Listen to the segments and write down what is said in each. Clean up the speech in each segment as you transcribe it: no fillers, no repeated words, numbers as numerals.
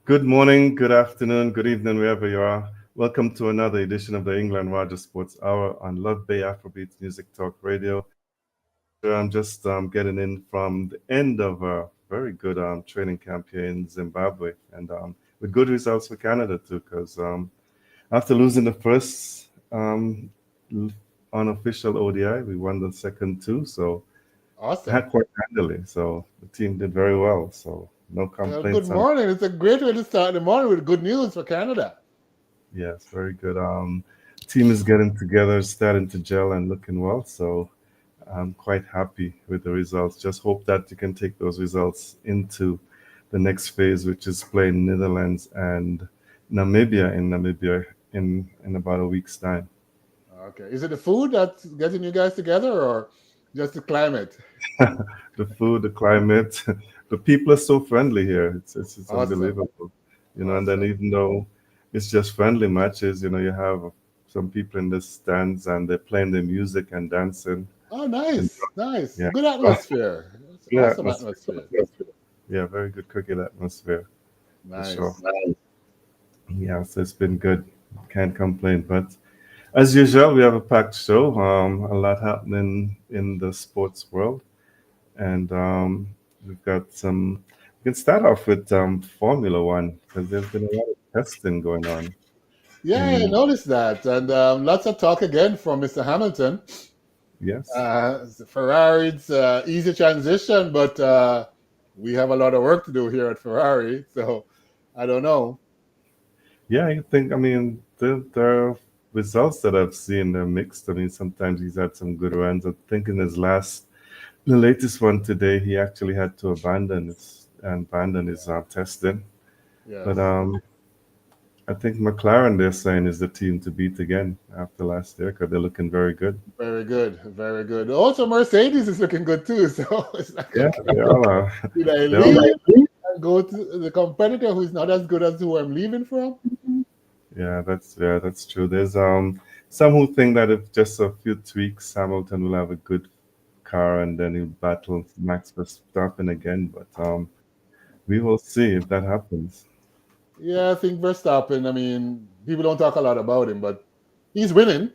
Good morning, good afternoon, good evening, wherever you are. Welcome to another edition of the England Roger Sports Hour on Love Bay Afrobeats Music Talk Radio. I'm just getting in from the end of a very good training camp here in Zimbabwe, and with good results for Canada too, because after losing the first l- unofficial ODI, we won the second two, so Awesome. had quite handily. So the team did very well, so no Well, good complaints on. morning. It's a great way to start the morning with good news for Canada. Yes, very good. Team is getting together, starting to gel and looking well. So I'm quite happy with the results. Just hope that you can take those results into the next phase, which is playing Netherlands and Namibia in about a week's time. Okay. Is it the food that's getting you guys together or just the climate? The food, the climate, the people are so friendly here. It's Awesome. unbelievable, And then Awesome. even though it's just friendly matches, you have some people in the stands and they're playing their music and dancing. Oh, And nice. Nice. yeah, Good oh, atmosphere. It's good awesome atmosphere. atmosphere. Yeah, very good cricket atmosphere for sure. Nice. Yeah, so it's been good. Can't complain. But as usual, we have a packed show. A lot happening in the sports world, and we've got some. We can start off with Formula One because there's been a lot of testing going on. Yeah, I In noticed that. And lots of talk again from Mr. Hamilton. yes, Ferrari's easy transition, but we have a lot of work to do here at Ferrari. So I don't know. yeah, I think. I mean, the results that I've seen they're mixed. I mean, sometimes he's had some good runs. I think in his last the latest one today, he actually had to abandon his testing. But Yes. I think McLaren, they're saying, is the team to beat again after last year because they're looking very good. Very good, very good. Also, Mercedes is looking good too. So it's like, Yeah, okay, they all are. did I They all are. leave and go to the competitor who's not as good as who I'm leaving from? Yeah, that's true. There's some who think that if just a few tweaks, Hamilton will have a good car and then he'll battle Max Verstappen again. But we will see if that happens. Yeah, I think Verstappen. I mean, people don't talk a lot about him, but he's winning,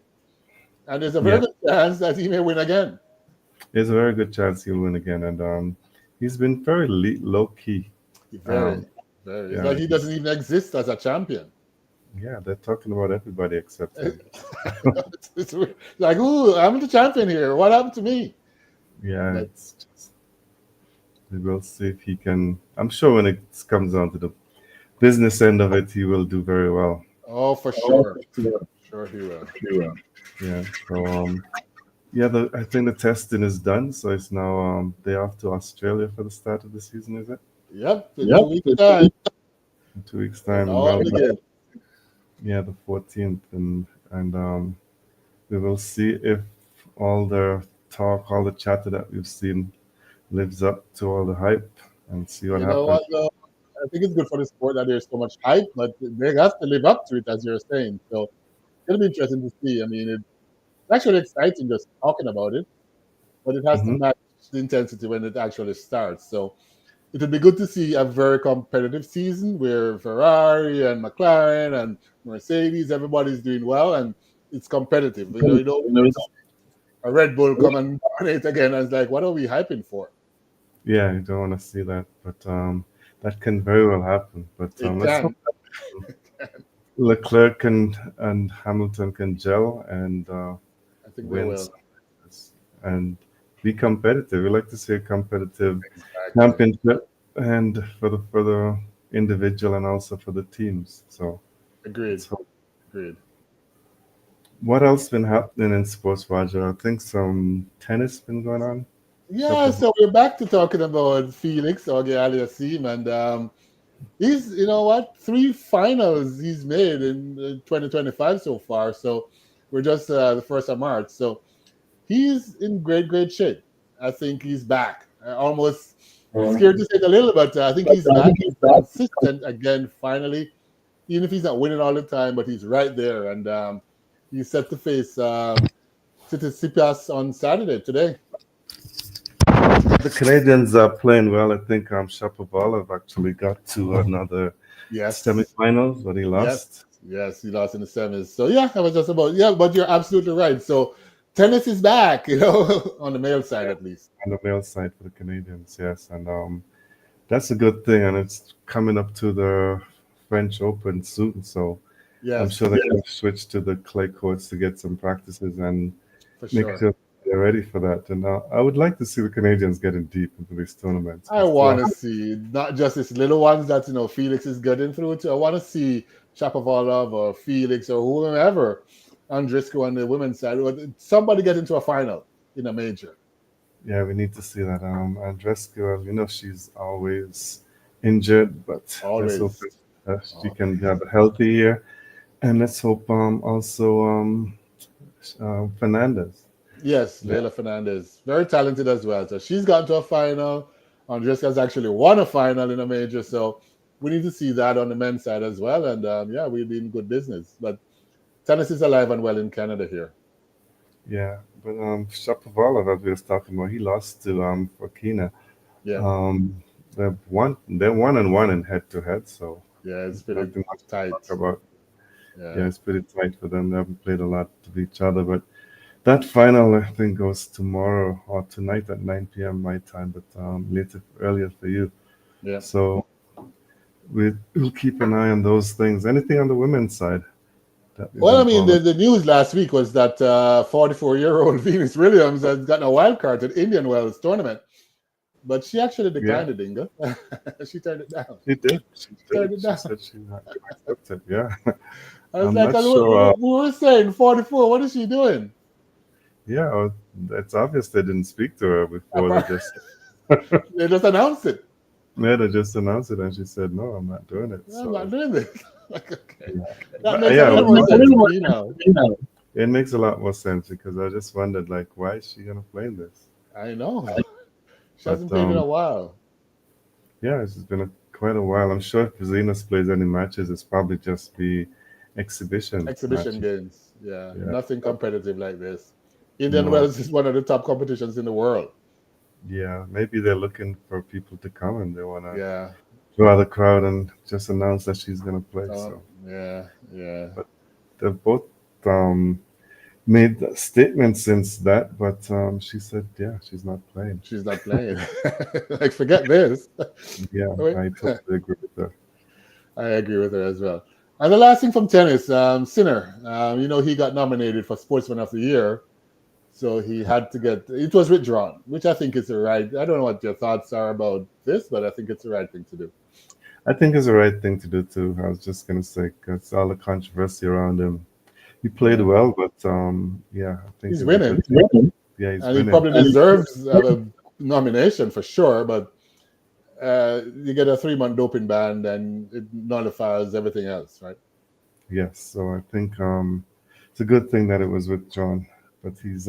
and there's a very Yeah, good chance that he may win again. there's a very good chance he'll win again, and he's been very low key. Very, Um, very. It's yeah, like he doesn't even exist as a champion. yeah, they're talking about everybody except him. It's weird. Like, ooh, I'm the champion here. What happened to me? Yeah, But it's just we will see if he can. I'm sure when it comes down to the business end of it, he will do very well. oh, for sure, sure he will. Yeah. So yeah, I think the testing is done. So it's now day off to Australia for the start of the season. Is it Yep, in 2 weeks' time, in 2 weeks it time? all Well, begins. yeah, the 14th, and we will see if all the talk, all the chatter that we've seen lives up to all the hype, and see what You know happens. what, though? I think it's good for the sport that there's so much hype, but they have to live up to it, as you're saying. So it'll be interesting to see. I mean, it's actually exciting just talking about it, but it has to Hmm. match the intensity when it actually starts. So it would be good to see a very competitive season where Ferrari and McLaren and Mercedes, everybody's doing well and it's competitive. You don't want to see a Red Bull come and dominate again. And it's like, what are we hyping for? Yeah, you don't want to see that, but that can very well happen. But It let's hope can. Leclerc and Hamilton can gel and I think they win will. some races and be competitive. We like to see a competitive Exactly. championship, and for the individual and also for the teams. So let's Agreed. hope. Agreed. What else been happening in sports, Roger? I think some tennis been going on. Yeah, Couple of so we're back to talking about Felix Auger-Aliassime, and he's, you know what, three finals he's made in 2025 so far. So we're just the first of March. So he's in great shape. I think he's back. Almost scared to say it a little, but I think he's back. He's consistent again, finally. Even if he's not winning all the time, but he's right there. And he's set to face Tsitsipas on Saturday today. the Canadians are playing well. I think Shapovalov actually got to another Yes. semifinals, but he Yes. lost. Yes. He lost in the semis. So yeah, I was just about but you're absolutely right. So tennis is back, on the male side Yeah, at least. on the male side for the Canadians, yes, and that's a good thing, and it's coming up to the French Open soon, so I'm sure Yes, they're going to switch to the clay courts to get some practices and for make sure. sure they're ready for that. And I would like to see the Canadians getting deep into these tournaments I because want to see not just these little ones that Felix is getting through to. I want to see Shapovalov or Felix or whoever, Andrisco on the women's side, or somebody get into a final in a major. yeah, we need to see that. Andreescu, she's always injured, but let's hope Always. she Oh, can have a healthy year. And let's hope also Fernandez. yes, Yeah, Leila Fernandez, very talented as well. So she's gotten to a final. Andrescu's actually won a final in a major. So we need to see that on the men's side as well. And yeah, we'll be in good business. But tennis is alive and well in Canada here. yeah. But Shapovalov, as we was talking about, he lost to Fakina. Yeah, Um, they're 1-1 in head to head, so yeah, it's there's pretty nothing much to talk tight. about. Yeah, Yeah. it's pretty tight for them. They haven't played a lot of each other, but that final I think goes tomorrow or tonight at 9 p.m. my time, but later earlier for you. Yeah. So we'll keep an eye on those things. Anything on the women's side that is Well, I mean, involved? the news last week was that 44-year-old Venus Williams has gotten a wild card to the Indian Wells tournament, but she actually Yeah, declined it, Ingle. She turned it down. she did. She She turned did. it She down. said she's not going to accept it. Yeah, I was I'm like, not sure. we were saying 44. What is she doing? Yeah, it's obvious they didn't speak to her before. They Apart- just They just announced it. yeah, they just announced it, and she said, "No, I'm not doing it." I'm not So doing this. Like, okay. yeah, That but makes a yeah, little more sense to me now. it makes a lot more sense because I just wondered, like, why is she gonna play this? I know. She But hasn't played in a while. yeah, it's been quite a while. I'm sure if Venus plays any matches, it's probably just be exhibition Exhibition matches. games. Yeah, Yeah, nothing competitive like this. Indian no, Wells is one of the top competitions in the world. yeah, maybe they're looking for people to come and they wanna Yeah. draw the crowd and just announce that she's gonna play. Oh, So, yeah, yeah. but they've both made statements since that, but she said, yeah, she's not playing. She's not playing. Like, forget this. Yeah, Wait, I totally agree with her. I agree with her as well. And the last thing from tennis, Sinner, he got nominated for Sportsman of the Year. So he had to it was withdrawn, which I think is the right. I don't know what your thoughts are about this, but I think it's the right thing to do. I think it's the right thing to do too. I was just gonna say, because all the controversy around him, he played Yeah. well, but yeah, I think He's it's a winning, good thing. Yeah, he's and he winning. probably deserves a nomination for sure, but you get a 3-month doping ban, and it nullifies everything else, right? Yes, so I think it's a good thing that it was withdrawn. But he's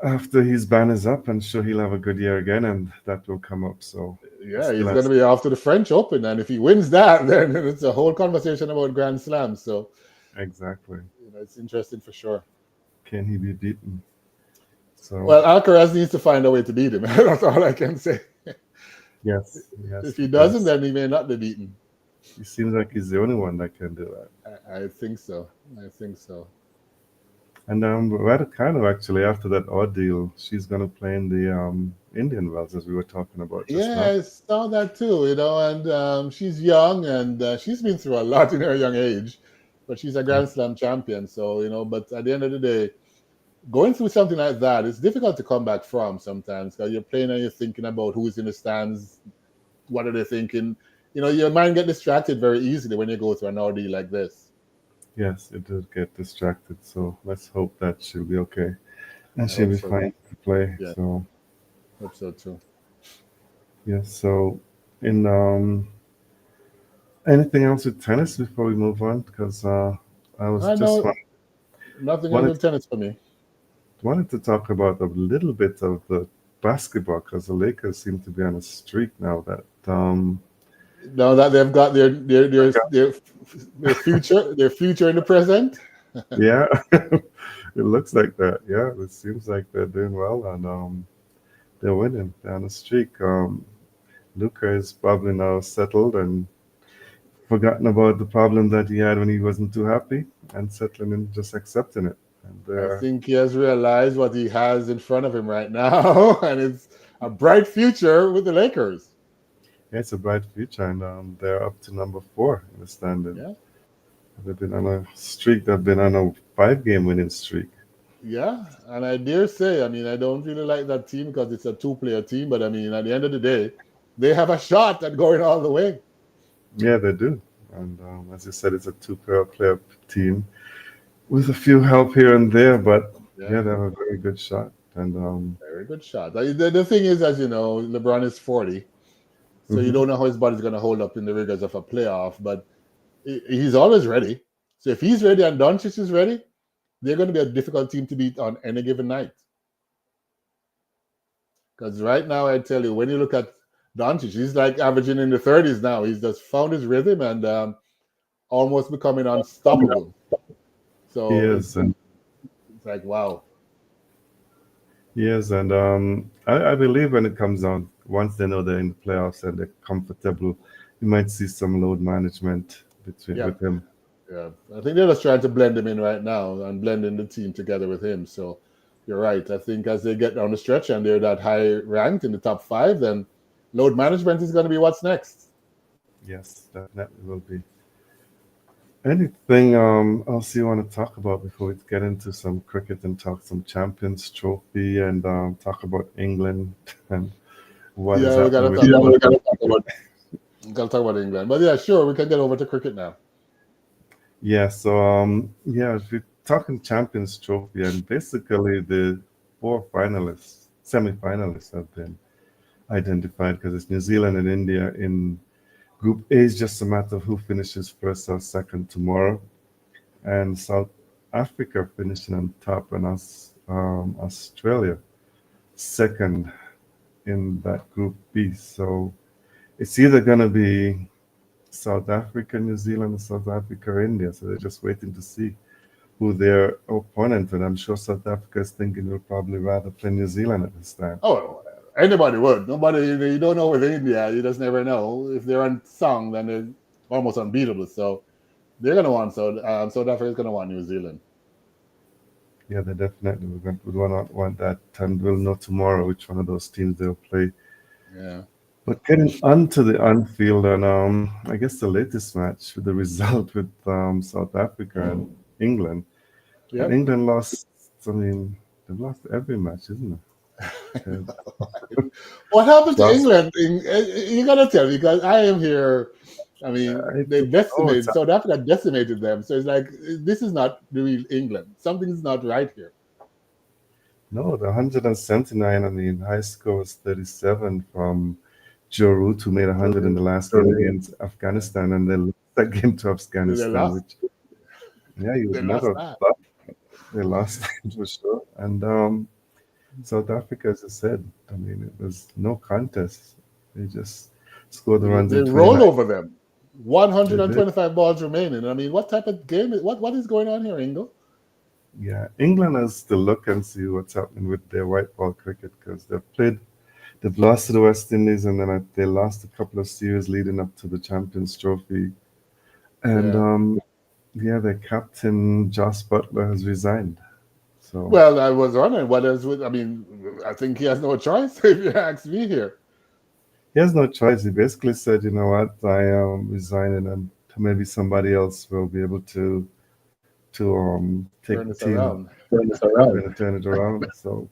after his ban is up, I'm sure he'll have a good year again, and that will come up. So he Yeah, still he's going to has be after the French Open, and if he wins that, then it's a whole conversation about Grand Slams. So exactly. it's interesting for sure. Can he be beaten? So Well, Alcaraz needs to find a way to beat him. That's all I can say. yes, If yes, he doesn't, because then he may not be beaten. he seems like he's the only one that can do that. I think so. I think so. And Raducanu actually after that ordeal, she's gonna play in the Indian Wells as we were talking about just Yeah, now. I saw that too. And she's young, and she's been through a lot in her young age, but she's a Yeah. Grand Slam champion. So but at the end of the day, going through something like that, it's difficult to come back from sometimes because you're playing and you're thinking about who's in the stands, what are they thinking. Your mind get distracted very easily when you go through an ordeal like this. Yes, it did get distracted. So let's hope that she'll be okay and I she'll hope be so. fine to play. Yeah, So hope so too. yes, so in anything else with tennis before we move on? Because I was I just know nothing else wanted with tennis for me. wanted to talk about a little bit of the basketball because the Lakers seem to be on a streak now that Now that they've got their future in the present. yeah, it looks like that. Yeah, it seems like they're doing well and they're winning. They're on a streak. Luca is probably now settled and forgotten about the problem that he had when he wasn't too happy and settling and just accepting it. And I think he has realized what he has in front of him right now, and it's a bright future with the Lakers. yeah, it's a bright future, and they're up to number 4 in the standing. Yeah, They've been on a streak. They've been on a 5-game winning streak. yeah, and I dare say, I mean, I don't really like that team because it's a two-player team, but I mean, at the end of the day, they have a shot at going all the way. Yeah, they do. And as you said, it's a two-player team with a few help here and there, but Yeah, yeah, they have a very good shot. And very good shot. The thing is, as you know, LeBron is 40, so you mhm. don't know how his body's going to hold up in the rigors of a playoff, but he's always ready. So if he's ready and Doncic is ready, they're going to be a difficult team to beat on any given night. Because right now, I tell you, when you look at Doncic, he's like averaging in the 30s now. He's just found his rhythm and almost becoming unstoppable. He So is, and it's like, wow. Yes, and I believe when it comes down, once they know they're in the playoffs and they're comfortable, you might see some load management between Yeah, with him. yeah. I think they're just trying to blend him in right now and blending the team together with him. So you're right. I think as they get down the stretch and they're that high ranked in the top 5, then load management is going to be what's next. Yes, definitely will be. Anything else you want to talk about before we get into some cricket and talk some Champions Trophy and talk about England and what is Yeah, we got happening to with talk about them? we got to talk about England. But yeah, sure, we can get over to cricket now. Yeah, so yeah, if we're talking Champions Trophy, and basically the 4 finalists, semi-finalists have been identified because it's New Zealand and India in Group A is just a matter of who finishes first or second tomorrow, and South Africa finishing on top, and us Australia second in that Group B. So it's either gonna be South Africa, New Zealand, or South Africa, India. So they're just waiting to see who their opponent, and I'm sure South Africa is thinking we'll probably rather play New Zealand at this time. Oh, anybody would. Nobody, you don't know with India. You just never know. If they're unsung, then they're almost unbeatable. So they're going to want South Africa's going to want New Zealand. Yeah, they definitely would want that, and we'll know tomorrow which one of those teams they'll play. Yeah. But getting onto the on-field, and I guess the latest match with the result with South Africa and England, and Yep. England lost. I mean, they've lost every match, isn't it? What happened to Lost. England? You got to tell me because I am here. I mean, I they don't know. decimated South Africa, decimated them. So it's like this is not the real England. Something's not right here. No, the 179. I mean, high score was 37 from Joe Root, who made 100 in the last game against Yeah. Afghanistan, and they lost that game to They Afghanistan, lost. which yeah, you They would lost never that. thought they lost for sure. And South Africa, as I said, I mean, it was no contest. They just scored the runs They in rolled 29. over them. They did. 125 balls remaining. I mean, what type of game? What is going on here, Ingle? Yeah, England has to look and see what's happening with their white ball cricket because they've lost to the West Indies, and then they lost a couple of series leading up to the Champions Trophy. And Yeah. yeah, their captain Joss Butler has resigned. So Well, I was wondering what else would. I mean, I think he has no choice if you ask me here. he has no choice. He basically said, "You know what? I am resigning, and maybe somebody else will be able to take Turn the this team, around. turn it around." So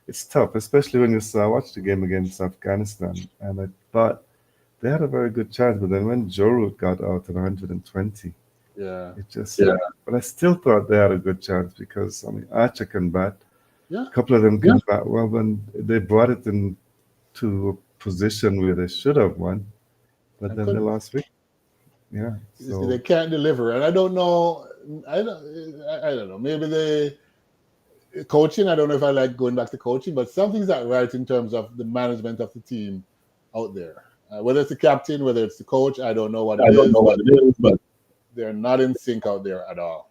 it's tough, especially when you watch the game against Afghanistan. And I thought they had a very good chance, but then when Joe Root got out at 120, Yeah. it just yeah. But I still thought they had a good chance because I mean Archer can bat. Yeah. A couple of them can bat well. When they brought it into a position where they should have won, but And then they couldn't. lost. Yeah. You see, they So can't deliver, and I don't know. I don't know. Maybe the coaching. I don't know if I like going back to coaching, but something's not right in terms of the management of the team out there. Whether it's the captain, whether it's the coach, I don't know what it is, but they're not in sync out there at all.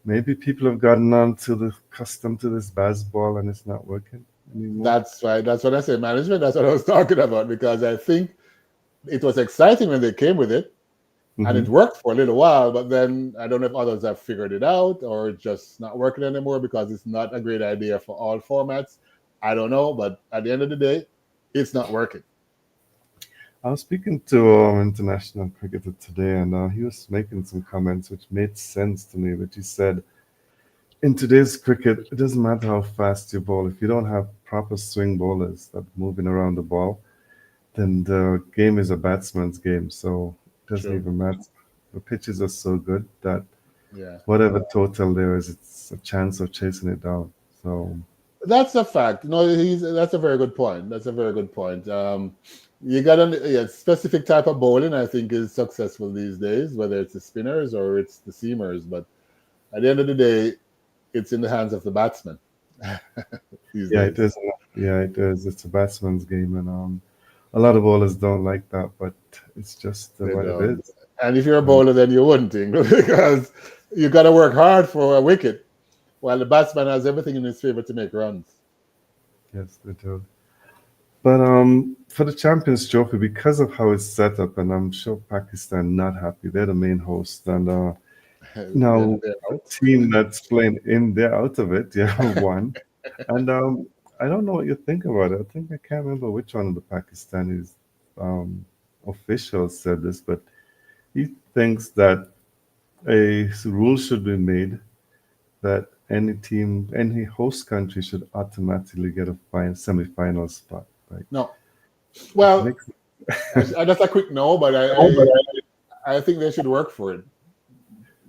maybe people have gotten on to the custom to this baseball and it's not working anymore. That's right. That's what I say. Management. That's what I was talking about because I think it was exciting when they came with it, and it worked for a little while, but then I don't know if others have figured it out or it's just not working anymore because it's not a great idea for all formats. I don't know, but at the end of the day, it's not working. I was speaking to an international cricketer today, and he was making some comments which made sense to me. But he said, in today's cricket, it doesn't matter how fast you bowl. If you don't have proper swing bowlers that are moving around the ball, then the game is a batsman's game. So it doesn't True. even matter. The pitches are so good that Yeah. whatever total there is, it's a chance of chasing it down. So That's a fact. No, that's a very good point. That's a very good point. You got a specific type of bowling, I think, is successful these days, whether it's the spinners or it's the seamers. But at the end of the day, it's in the hands of the batsman these yeah, days. it is. Yeah, it is. It's a batsman's game, and a lot of bowlers don't like that, but it's just They what it don't. is. And if you're a And bowler, then you wouldn't, Ingle, because you got to work hard for a wicket, while the batsman has everything in his favor to make runs. yes, they do. But for the Champions Trophy, because of how it's set up, and I'm sure Pakistan not happy. They're the main host, and now They're the out. team that's playing in, they're out of it. Yeah, one. And I don't know what you think about it. I think I can't remember which one of the Pakistanis um, officials said this, but he thinks that a rule should be made that any team, any host country should automatically get a semi-final spot. Like, No. it Well, makes that's a quick no, but I think they should work for it.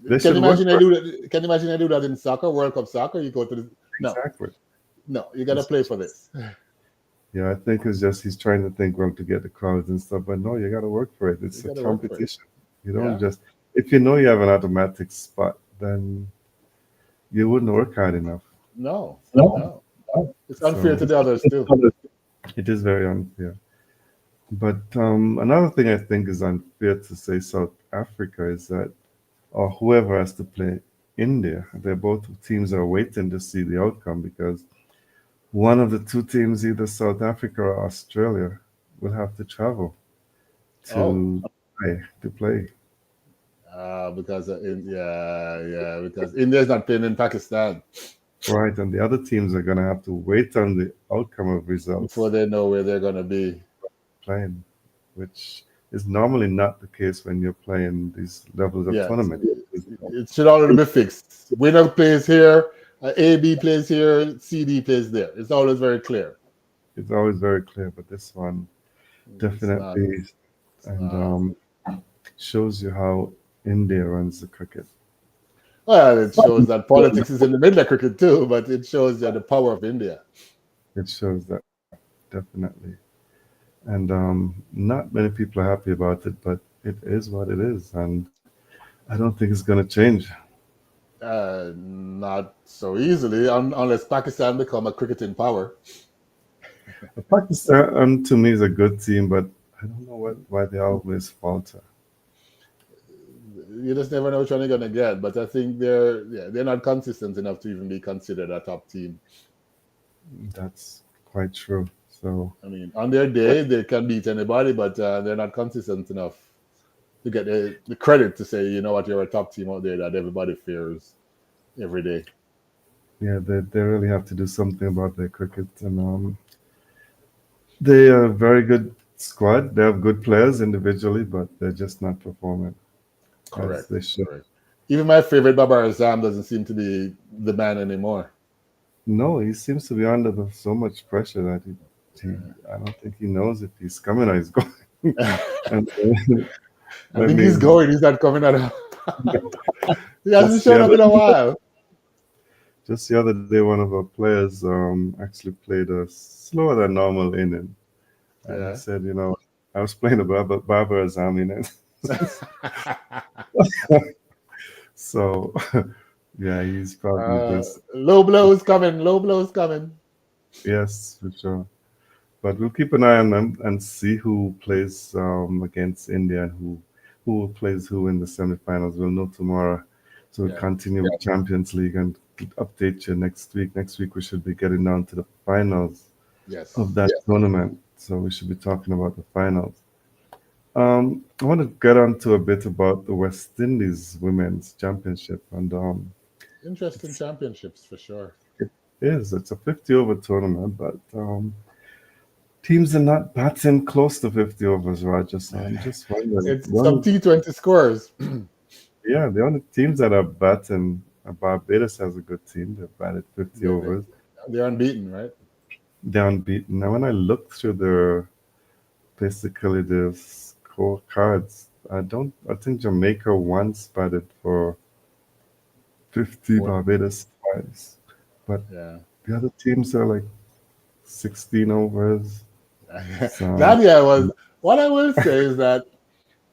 they Can should you work imagine they for do that? Can you imagine they do that in soccer, World Cup soccer? You go to the no, exactly. no. You got to It's play for this. Yeah, I think it's just he's trying to think well to get the crowds and stuff, but no, you got to work for it. You It's a got to work for it. competition. You don't Yeah. just if you know you have an automatic spot, then you wouldn't work hard enough. No, No. no. It's unfair So to the others too. it is very unfair. But another thing I think is unfair to say South Africa is that, or whoever has to play India, they're both teams are waiting to see the outcome because one of the two teams, either South Africa or Australia, will have to travel Oh, to play. because because India's not playing in Pakistan Right, and the other teams are going to have to wait on the outcome of before results they know where they're gonna be. playing, which is normally not the case when you're playing these levels of Yeah, tournament. it should already be fixed. Winner plays here, A B plays here, C D plays there. It's always very clear. It's always very clear, but this one It's not. definitely It's and not. shows you how India runs the cricket. Well, it shows that politics is in the middle of cricket too, but it shows you the power of India. It shows that definitely, and not many people are happy about it, but it is what it is, and I don't think it's going to change. Not so easily, unless Pakistan become a cricketing power. Pakistan, to me, is a good team, but I don't know why they always falter. You just never know which one you're gonna get. But I think they're not consistent enough to even be considered a top team. That's quite true. So, I mean, on their day they can beat anybody, but they're not consistent enough to get the credit to say, you know what, you're a top team out there that everybody fears every day. yeah, they really have to do something about their cricket. And they are a very good squad. They have good players individually, but they're just not performing as Correct. they should. Correct. Even my favorite Babar Azam doesn't seem to be the man anymore. No, he seems to be under so much pressure that I don't think he knows if he's coming or he's going. And I I think he's mean, going. He's not coming at all. He hasn't just the shown up other in a while. just the other day, one of our players actually played a slower than normal inning, and he Yeah. said, I was playing a Barbara Azam inning. So, yeah, he's probably just Low blows coming. Low blows coming. yes, for sure. But we'll keep an eye on them and see who plays against India and who plays who in the semifinals. We'll know tomorrow. So we'll Yeah. continue with Champions League and update you next week. Next week we should be getting down to the finals Yes. of that tournament. So we should be talking about the finals. I want to get on to a bit about the West Indies Women's Championship, and Interesting it's championships for sure. it's a 50 over tournament, but teams are not batting close to 50 overs, Roger. So I'm just wondering, It's some T20 scores. the only teams that are batting, Barbados has a good team. They've batted 50 they, they, overs. they're unbeaten, right? They're unbeaten. Now, when I look through basically the scorecards, I think Jamaica once batted for 50, Four. Barbados twice. But Yeah. the other teams are like 16 overs. So, That year was, what I will say is that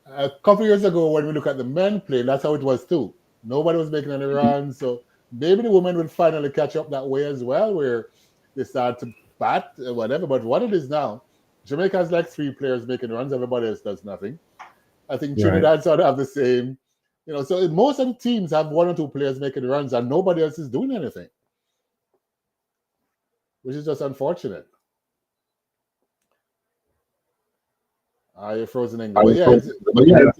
a couple years ago, when we look at the men playing, that's how it was too. Nobody was making any runs. So maybe the women will finally catch up that way as well, where they start to bat or whatever. But what it is now, Jamaica has like three players making runs, everybody else does nothing. I think right. Trinidad sort of have the same. So most of the teams have one or two players making runs and nobody else is doing anything, which is just unfortunate. You're frozen Ingle. But yeah,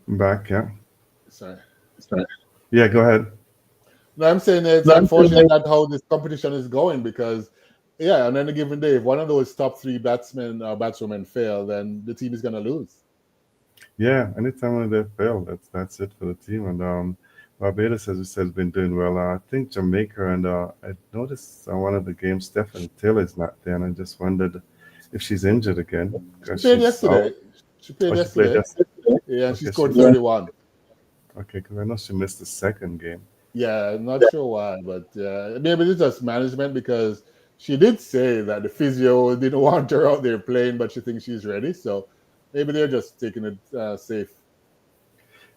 Back, yeah. sorry. Yeah, go ahead. No, I'm saying it's unfortunate that how this competition is going because, yeah, on any given day, if one of those top three batsmen or batswomen fail, then the team is going to lose. Yeah, anytime when they fail, that's it for the team. And Barbados, as you said, has been doing well. I think Jamaica, and I noticed on one of the games, Stephanie Taylor is not there, and I just wondered if she's injured again She because played she's out. yesterday. She played Oh, she played yesterday. yesterday. Yeah, and she Okay, she scored missed. 31. Okay, because I know she missed the second game. Yeah, I'm not sure why, but maybe it's just management because she did say that the physio didn't want her out there playing, but she thinks she's ready. So maybe they're just taking it safe.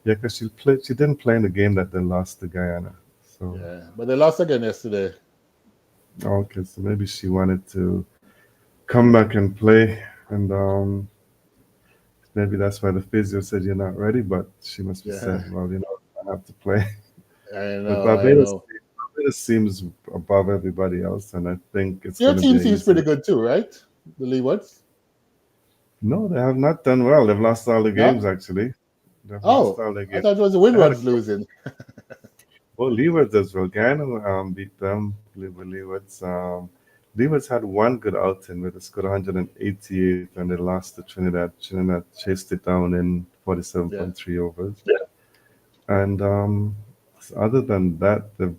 Yeah, because she played. She didn't play in the game that they lost to Guyana. So Yeah, but they lost again yesterday. okay, so maybe she wanted to come back and play, and maybe that's why the physio said you're not ready. But she must be Yeah, said, well, I have to play. I But know, I know. Barbados seems above everybody else, and I think it's Your going to be team an seems easy. pretty good too, right? The Leewards? No, they have not done well. They've lost all the games, No? actually. They've lost Oh, all their I games. thought it was the They had a Windwards losing. well, Liburd as well. Guyana beat them. Liburds. Liburds had one good outing where they scored 188 and they lost to Trinidad. Trinidad chased it down in Yeah. 47.3 overs. And other than that, the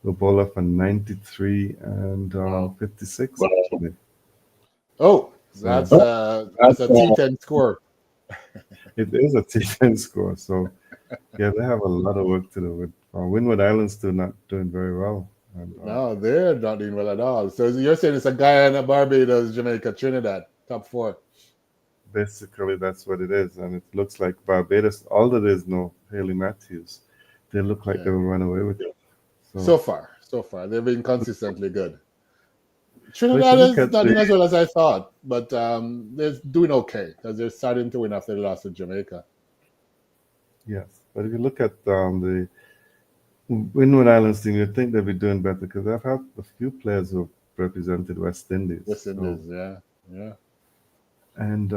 ball off a 93 and Wow. 56 actually. Oh, So that's a T10 score. it is a T10 score. So yeah, they have a lot of work to do. With Windward Islands still not doing very well, and No, they're not doing well at all. So you're saying it's a Guyana, Barbados, Jamaica, Trinidad, top four. basically that's what it is. And it looks like Barbados, although there's no Haley Matthews, they look like they Yeah. will run away with it. So So, far, so far, they've been consistently good. but if you Trinidad look is at not the doing as well as I thought, but they're doing okay because they're starting to win after they lost to Jamaica. yes, but if you look at the Windward Islands team, you'd think they'd be doing better because I've had a few players who represented West Indies. West So, Indies, yeah, yeah. and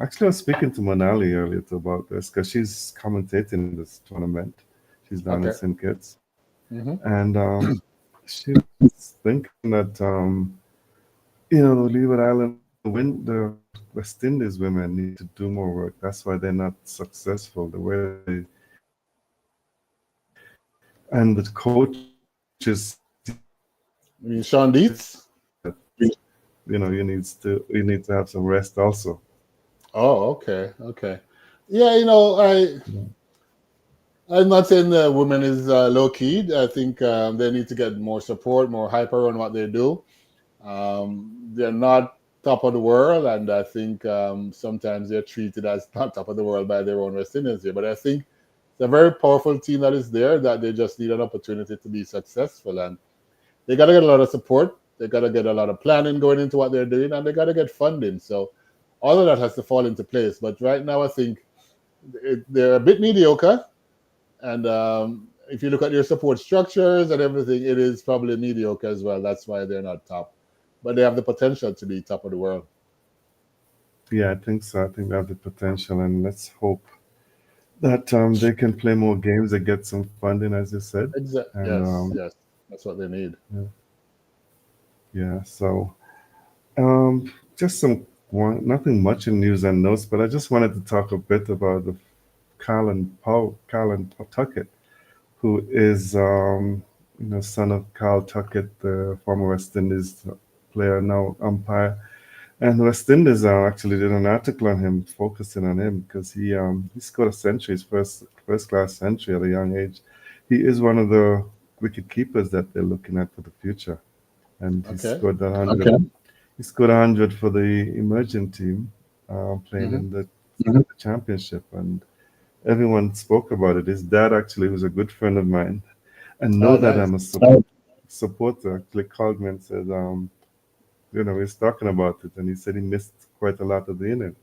actually, I was speaking to Manali earlier too about this because she's commentating this tournament. She's down in Okay. St. Kitts, Hmm. and she was thinking that the Leeward Islands, the West Indies women need to do more work. That's why they're not successful the way and the coaches I mean, Sean Dietz. you need to have some rest also. Oh, okay, okay. Yeah, Yeah. I'm not saying the women is low key. I think they need to get more support, more hyper on what they do. They're not top of the world, and I think sometimes they're treated as not top of the world by their own West Indians here. But I think it's a very powerful team that is there that they just need an opportunity to be successful, and they got to get a lot of support. They got to get a lot of planning going into what they're doing, and they got to get funding. So all of that has to fall into place. But right now, I think they're a bit mediocre, and if you look at their support structures and everything, it is probably mediocre as well. That's why they're not top, but they have the potential to be top of the world. Yeah, I think so. I think they have the potential, and let's hope that they can play more games and get some funding, as you said. And Yes, yes, that's what they need. yeah, yeah. So just nothing much in news and notes, but I just wanted to talk a bit about the Colin Tuckett, who is son of Carl Tuckett, the former West Indies player, now umpire. And West Indies actually did an article on him, focusing on him because he scored a century, his first class century at a young age. He is one of the wicket keepers that they're looking at for the future, and he Okay. scored that 100. Okay. He scored 100 for the emerging team, playing Hmm. in the championship, and everyone spoke about it. His dad actually was a good friend of mine, and know Oh, that nice. I'm a supporter. Actually called me and said, he's talking about it, and he said he missed quite a lot of the inning.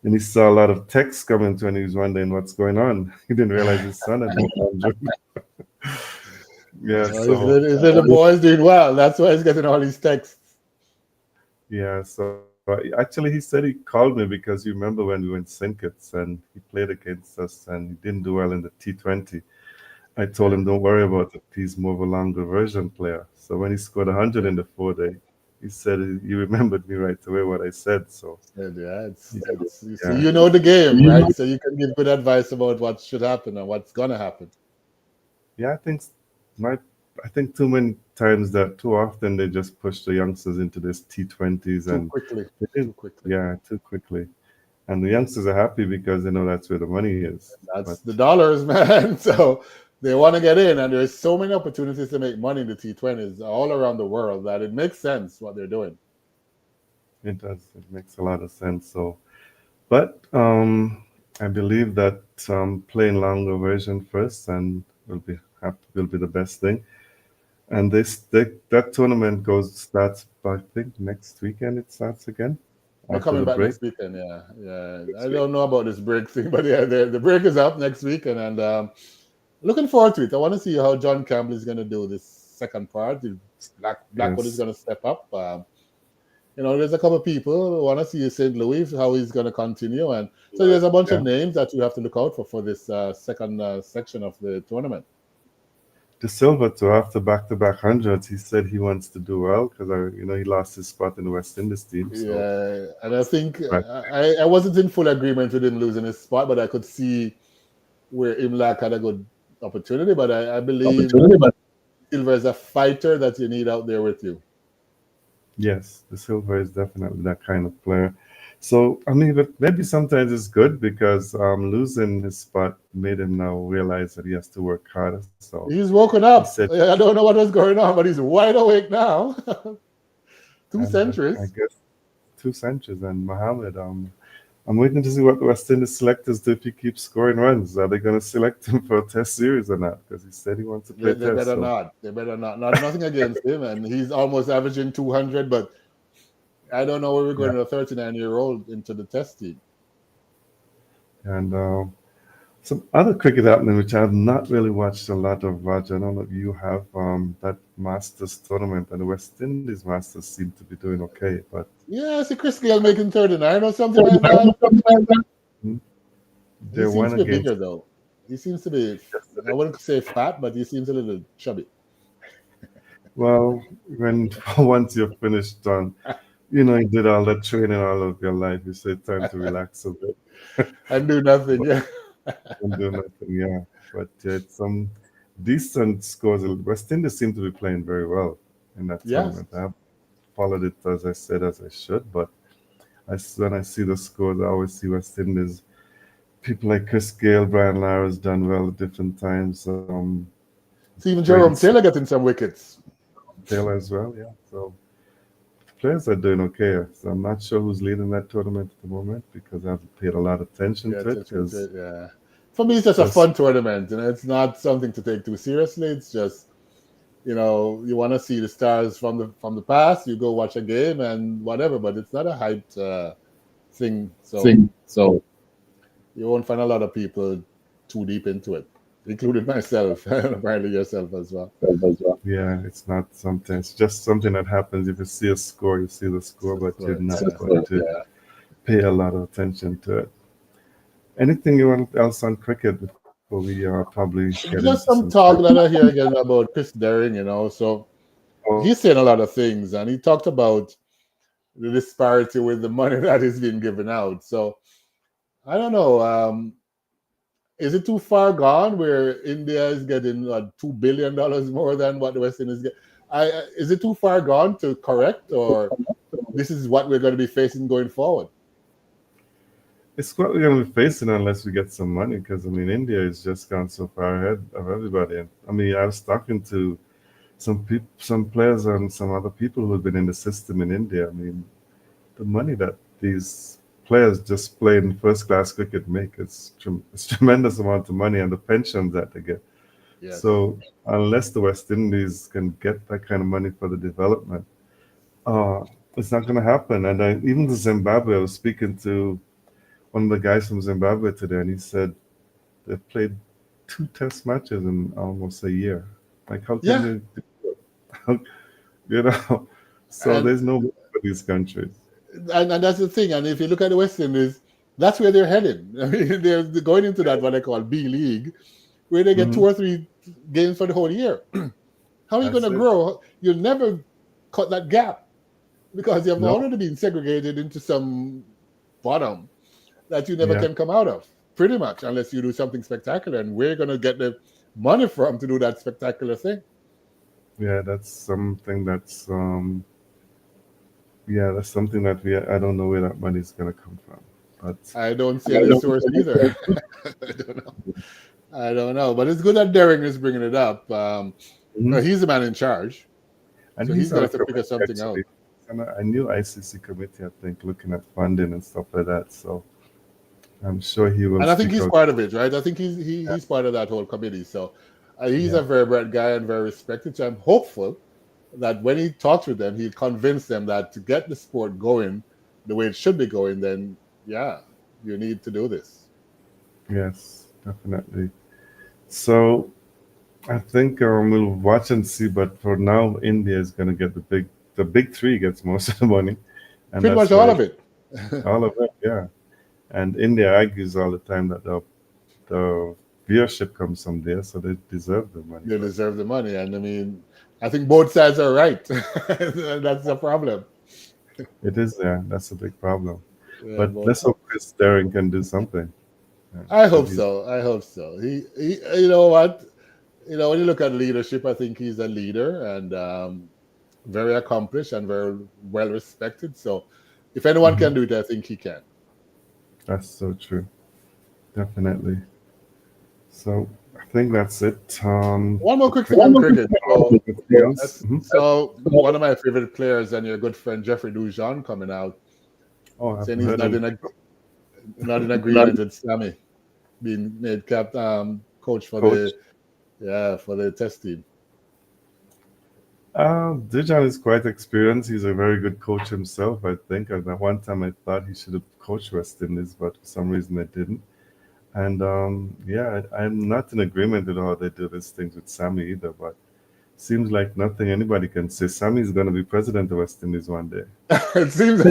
And he saw a lot of texts coming to, and he was wondering what's going on. He didn't realize his son had got 100. Yeah, so His little boy's doing well. That's why he's getting all these texts. yeah, so actually he said he called me because you remember when we went Sinkets and he played against us and he didn't do well in the T20. I told Yeah. him, don't worry about it. He's more of a longer version player. So when he scored 100 in the 4 day, he said he remembered me right away what I said. So Yeah, yeah, it's you see, yeah, you know the game, right? So you can give good advice about what should happen and what's gonna happen yeah. My I think too many times that too often they just push the youngsters into this T20s too and quickly, they did, too quickly. yeah, too quickly. And the youngsters are happy because they know that's where the money is. But That's the dollars, man. So they want to get in, and there's so many opportunities to make money in the T20s all around the world that it makes sense what they're doing. it does. It makes a lot of sense. So, but I believe that playing longer version first and will be the best thing. And that tournament starts I think next weekend. It starts again We're after coming the back break next weekend. Yeah, yeah. I next week. don't know about this break thing, but yeah, the break is up next weekend, and looking forward to it. I want to see how John Campbell is going to do this second part. If Blackwood is Yes, going to step up. There's a couple of people who want to see St. Louis how he's going to continue, and so there's a bunch of yeah. names that you have to look out for this second section of the tournament. De Silva too after back-to-back hundreds. He said he wants to do well because he lost his spot in the West Indies team. So Yeah, and I think right, I wasn't in full agreement with him losing his spot, but I could see where Imlak had a good opportunity. But I believe opportunity, but Silva is a fighter that you need out there with you. yes, De Silva is definitely that kind of player. So I mean, but maybe sometimes it's good because losing his spot made him now realize that he has to work harder. So He's woken he said, up. I don't know what was going on, but he's wide awake now. Two and I centuries. guess 2 centuries and Mohammed. I'm waiting to see what the West Indies selectors do if he keeps scoring runs. Are they going to select him for a Test series or not? Because he said he wants to play They Test. better So not. They better not. Not nothing against him, and he's almost averaging 200. But I don't know where we're yeah, going to a 39-year-old into the test team. and some other cricket happening, which I've not really watched a lot of, Roger. I don't know if you have that Masters tournament, and the West Indies Masters seem to be doing okay, but Yeah, I see Chris Gayle making 39 or something like that. hmm, He they seems won to be against bigger though. He seems to be. I yesterday. wouldn't say fat, but he seems a little chubby. Well, when once you're finished on, you did all that training all of your life, you say time to relax a bit And do nothing. Yeah. and do nothing. Yeah, but it's some decent scores. West Indies seem to be playing very well in that Yes. tournament. I have followed it as I said as I should, but when I see the scores, I always see West Indies. People like Chris Gayle, Brian Lara's done well at different times. See, even Braden Jerome Smith, Taylor getting some wickets. Taylor as well. Yeah, so players are doing okay. So I'm not sure who's leading that tournament at the moment because I haven't paid a lot of attention Yeah, to it attention to because it. Yeah. For me, it's just a just fun tournament. It's not something to take too seriously. It's just you want to see the stars from the past. You go watch a game and whatever, but it's not a hyped thing. So thing. So you won't find a lot of people too deep into it, including myself, and apparently yourself as well. as well. Yeah, it's not something. It's just something that happens. If you see a score, you see the score, but you're So, not yeah. going to pay a lot of attention to it. Anything you want else on cricket before we probably get into some Just some talk that I hear again about Chris Daring, So oh, he's saying a lot of things, and he talked about the disparity with the money that is being given out. So I don't know. Is it too far gone where India is getting $2 billion more than what the West Indies get? Is it too far gone to correct, or this is what we're going to be facing going forward? it's what we're going to be facing unless we get some money. Because I mean, India is just gone so far ahead of everybody. And I mean, I was talking to some people, some players, and some other people who've been in the system in India. I mean, the money that these players just playing first class cricket make it's tremendous amount of money, and the pensions that they get. Yes. So unless the West Indies can get that kind of money for the development, uh, it's not going to happen. And even the Zimbabwe, I was speaking to one of the guys from Zimbabwe today, and he said they've played two test matches in almost a year. Like, how can Yeah. they, you know? So And there's no way for these countries. and that's the thing. And if you look at the West Indies, that's where they're heading. I mean, they're going into that what they call B League, where they get two Hmm. or three games for the whole year. How are you going That's to it. grow? You'll never cut that gap because you've No. already been segregated into some bottom that you never Yeah. can come out of, pretty much, unless you do something spectacular. And we're going to get the money from to do that spectacular thing. Yeah. That's something that's yeah, that's something that I don't know where that money is gonna come from. But I don't see any source either. I don't know. I don't know. But it's good that Derek is bringing it up. mhm. He's the man in charge. And So he's he's on going a to have to figure committee something out. actually. And a new ICC committee, I think, looking at funding and stuff like that. So I'm sure he will And I think speak he's out. part of it, right? I think Yeah. he's part of that whole committee. So he's Yeah. a very bright guy and very respected. So I'm hopeful that when he talks with them, he'll convince them that to get the sport going the way it should be going, then yeah, you need to do this. Yes, definitely. So I think we'll watch and see. But for now, India is gonna get the big three gets most of the money, and Pretty much that's all why of it. all of it. Yeah. And India argues all the time that the viewership comes from there, so they deserve the money. They But deserve the money. And I mean, I think both sides are right. That's the problem. it is there. That's a big problem. Yeah, But both let's sides. hope Chris Daring can do something. I Because hope so. I hope so. He, you know what? When you look at leadership, I think he's a leader and very accomplished and very well respected. So, if anyone mhm, can do it, I think he can. that's so true. Definitely. So I think that's it. One more For quick thing cricket. on cricket. So, Anything else? Mhm. one of my favorite players and your good friend Jeffrey Dujon coming out Oh, I've saying he's heard him. not in agreement with Sammy being made coach for Coach. the test team. Dijan is quite experienced. He's a very good coach himself, I think. And at one time I thought he should have coached West Indies, but for some reason they didn't. And yeah, I'm not in agreement with how they do these things with Sammy either, but seems like nothing anybody can say. Sammy's going to be president of West Indies one day. It seems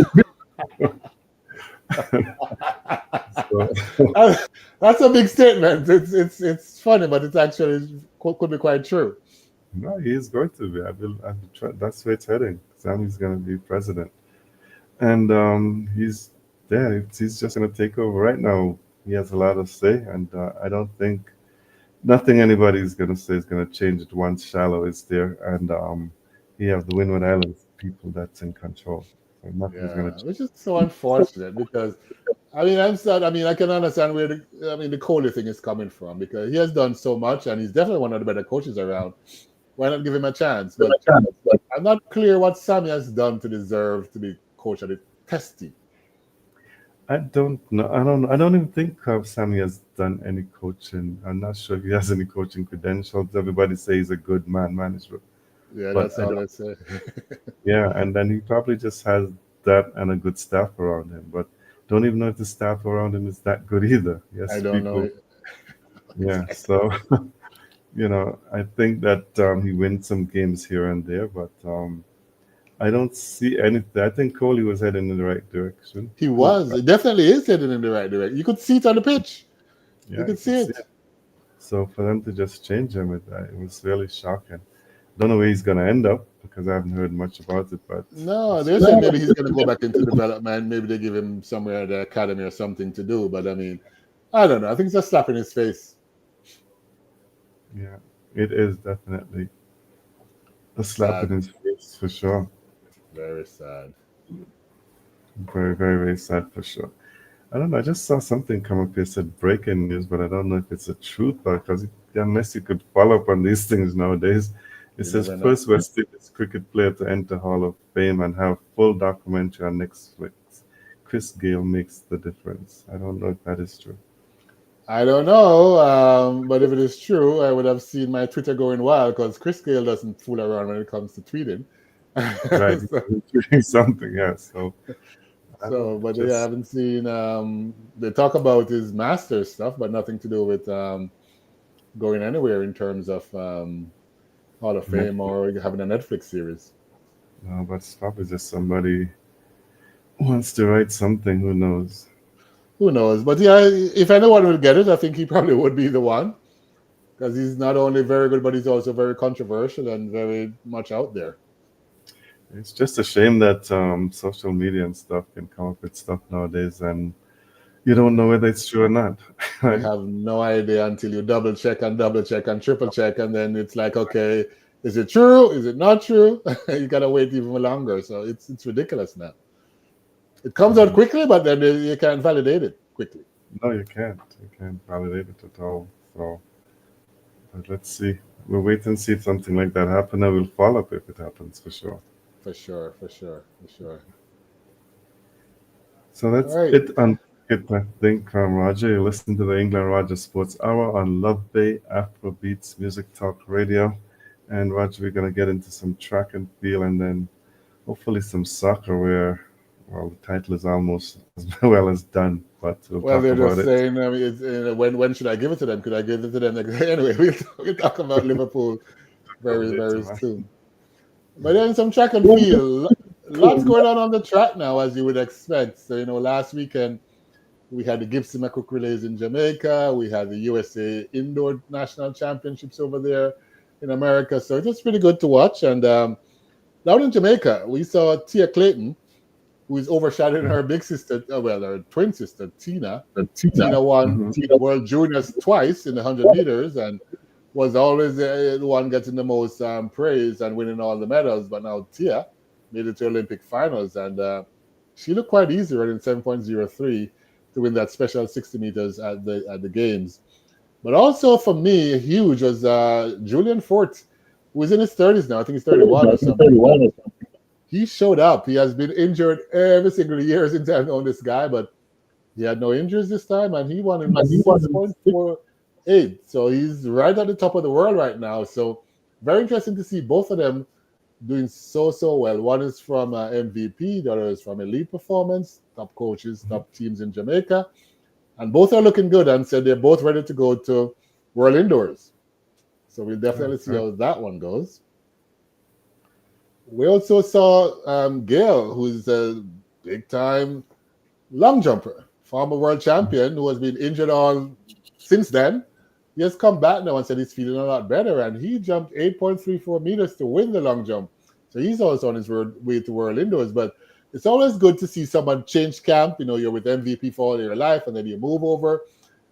So, that's a big statement. It's funny, but it's actually could be quite true. no, he is going to be. That's where it's heading. Sammy's going to be president. And he's there. He's just going to take over right now. He has a lot to say, and I don't think nothing anybody is going to say is going to change it once Shallow is there, and he have the Windward Islands people that's in control. So nothing's going to Yeah, change. which is so unfortunate because I mean I'm sad. I mean I can understand where the Kohli thing is coming from because he has done so much and he's definitely one of the better coaches around. Why not give him a chance? But I'm not clear what Sammy has done to deserve to be coach of the test team. I don't know. I don't even think Sammy has done any coaching. I'm not sure if he has any coaching credentials. Everybody says he's a good man manager, Yeah, but that's I all don't. I say. Yeah, and then he probably just has that and a good staff around him. But don't even know if the staff around him is that good either. I Yes, don't people. know Yeah, exactly. so I think that he wins some games here and there, but I don't see anything. I think Coley was heading in the right direction. He Good, was. It definitely is heading in the right direction. You could see it on the pitch. You yeah, you could could see see it. it. So for them to just change him, it was really shocking. Don't know where he's gonna end up because I haven't heard much about it, but No, it's they just said maybe he's going to go back into development. Maybe they give him somewhere at the academy or something to do. But I mean, I don't know. I think it's a slap in his face. yeah, it is definitely a slap in Sad. his face for sure. Very sad. Very, very, very sad for sure. I don't know. I just saw something come up here said breaking news, but I don't know if it's a truth or because unless you could follow up on these things nowadays. It You says never know. first West Indies cricket player to enter Hall of Fame and have full documentary on Netflix. Chris Gale makes the difference. I don't know if that is true. I don't know. But if it is true, I would have seen my Twitter going wild because Chris Gale doesn't fool around when it comes to tweeting. Right, so, he's doing something, yeah. So I don't know. but yeah, I Just haven't seen. They talk about his master stuff, but nothing to do with going anywhere in terms of Hall of Fame Netflix. or having a Netflix series. No, but it's probably just somebody who wants to write something. Who knows? Who knows? But yeah, if anyone will get it, I think he probably would be the one because he's not only very good, but he's also very controversial and very much out there. It's just a shame that social media and stuff can come up with stuff nowadays, and you don't know whether it's true or not. You Right? have no idea until you double check and triple check, and then it's like, okay, is it true? Is it not true? You gotta wait even longer. So it's ridiculous now. It comes out Mhm. quickly, but then you can't validate it quickly. No, you can't. You can't validate it at all. So, but let's see. We'll wait and see if something like that happens. I will follow up if it happens for sure. For sure, for sure, for sure. So All that's right. it on it, I think, Roger. You listen to the England Roger Sports Hour on Love Bay Afrobeats Music Talk Radio. And Roger, we're going to get into some track and field and then hopefully some soccer where, well, the title is almost as well as done, but we'll Well, talk they're about just it saying, I mean, when should I give it to them? Could I give it to them? Anyway, we'll talk about Liverpool a very, little later, very man. soon. But then some track and field. Lots going on the track now, as you would expect. So, last weekend we had the Gibson McCook relays in Jamaica. We had the USA Indoor National Championships over there in America. So it was pretty good to watch. And down in Jamaica, we saw Tia Clayton, who is overshadowing her big sister, her twin sister, Tina. Tina won Mhm. World Juniors twice in the 100 meters and was always the one getting the most praise and winning all the medals. But now Tia made it to Olympic finals, and she looked quite easy running 7.03 to win that special 60 meters at the games. But also for me, huge was Julian Fort, who is in his 30s now. I think he's 31 or something. But he showed up. He has been injured every single year since I've known this guy, but he had no injuries this time, and he won in 6.48. So he's right at the top of the world right now. So very interesting to see both of them doing so well. One is from MVP, the other is from Elite Performance, top coaches, top teams in Jamaica, and both are looking good. And said they're both ready to go to World Indoors. So we'll definitely see Okay. how that one goes. We also saw Gail, who's a big time long jumper, former world champion who has been injured all since then. He has come back now and said he's feeling a lot better, and he jumped 8.34 meters to win the long jump. So he's also on his way to World Indoors. But it's always good to see someone change camp. You're with MVP for all your life, and then you move over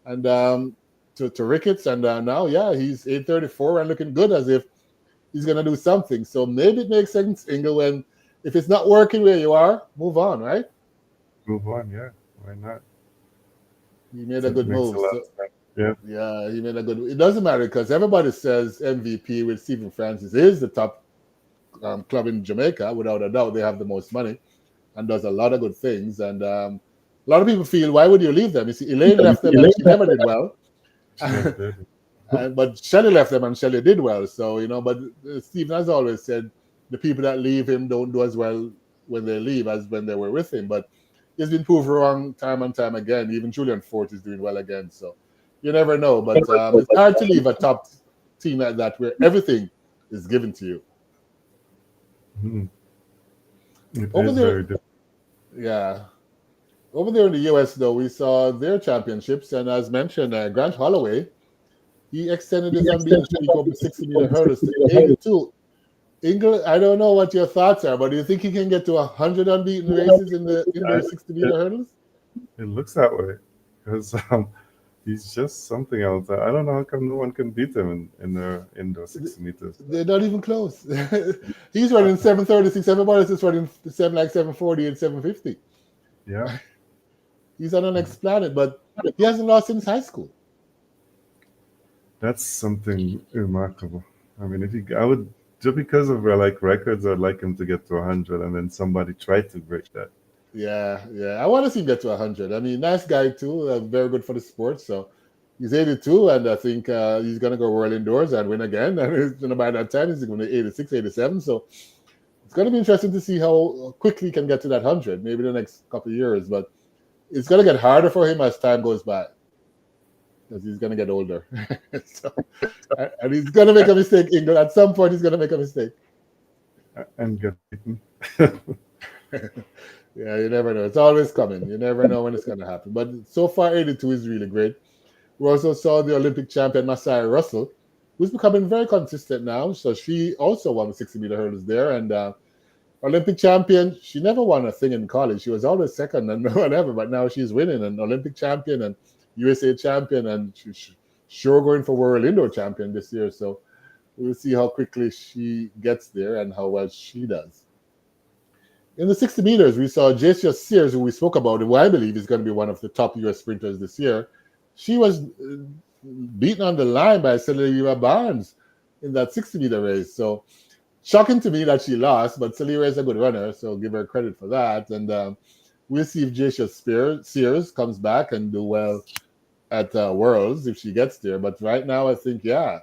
and to Ricketts, and now, yeah, he's 8.34 and looking good as if he's going to do something. So maybe it makes sense, Ingle, when if it's not working where you are, move on, right? Move on, yeah. Why not? He made a So it good makes a move. lot So of sense. Yeah. yeah, he made a good. It doesn't matter because everybody says MVP with Stephen Francis is the top club in Jamaica without a doubt. They have the most money and does a lot of good things. And a lot of people feel, why would you leave them? You see, Elaine left them and she never did well. She never did. But Shelley left them and Shelley did well. So but Stephen has always said the people that leave him don't do as well when they leave as when they were with him. But he's been proved wrong time and time again. Even Julian Fort is doing well again. So you never know. But it's hard to leave a top team like that where everything is given to you. Mhm. It Over is very there, different. yeah. Over there in the US, though, we saw their championships, and as mentioned, Grant Holloway, he extended his unbeaten streak over 60-meter hurdles to 82. Ingle, I don't know what your thoughts are, but do you think he can get to 100 unbeaten races in the indoor I, 60-meter hurdles? it looks that way because he's just something else. I don't know how come no one can beat him in the indoor 60 meters. They're not even close. He's running 736. Everybody else is running like 740 and 750. Yeah, He's on the next planet, but he hasn't lost since high school. that's something remarkable. I mean, if he, I would just because of like records, I'd like him to get to 100, and then somebody try to break that. Yeah, yeah. I want to see him get to 100. I mean, nice guy too. Very good for the sport. So he's 82, and I think he's going to go World Indoors and win again. And by that time, he's going to be 86, 87. So it's going to be interesting to see how quickly he can get to that 100, maybe the next couple of years. But it's going to get harder for him as time goes by because he's going to get older. So, and he's going to make a mistake, Ingle. At some point, he's going to make a mistake. And get beaten. Yeah, you never know. It's always coming. You never know when it's going to happen. But so far, 82 is really great. We also saw the Olympic champion, Masai Russell, who's becoming very consistent now. So she also won the 60-meter hurdles there. And Olympic champion, she never won a thing in college. She was always second and whatever. But now she's winning an Olympic champion and USA champion. And she's sure going for world indoor champion this year. So we'll see how quickly she gets there and how well she does. In the 60 meters, we saw Jacia Sears, who we spoke about, who I believe is going to be one of the top US sprinters this year. She was beaten on the line by Celera Barnes in that 60-meter race. So shocking to me that she lost, but Celera is a good runner, so give her credit for that. And we'll see if Jacia Sears comes back and do well at Worlds if she gets there. But right now, I think, yeah,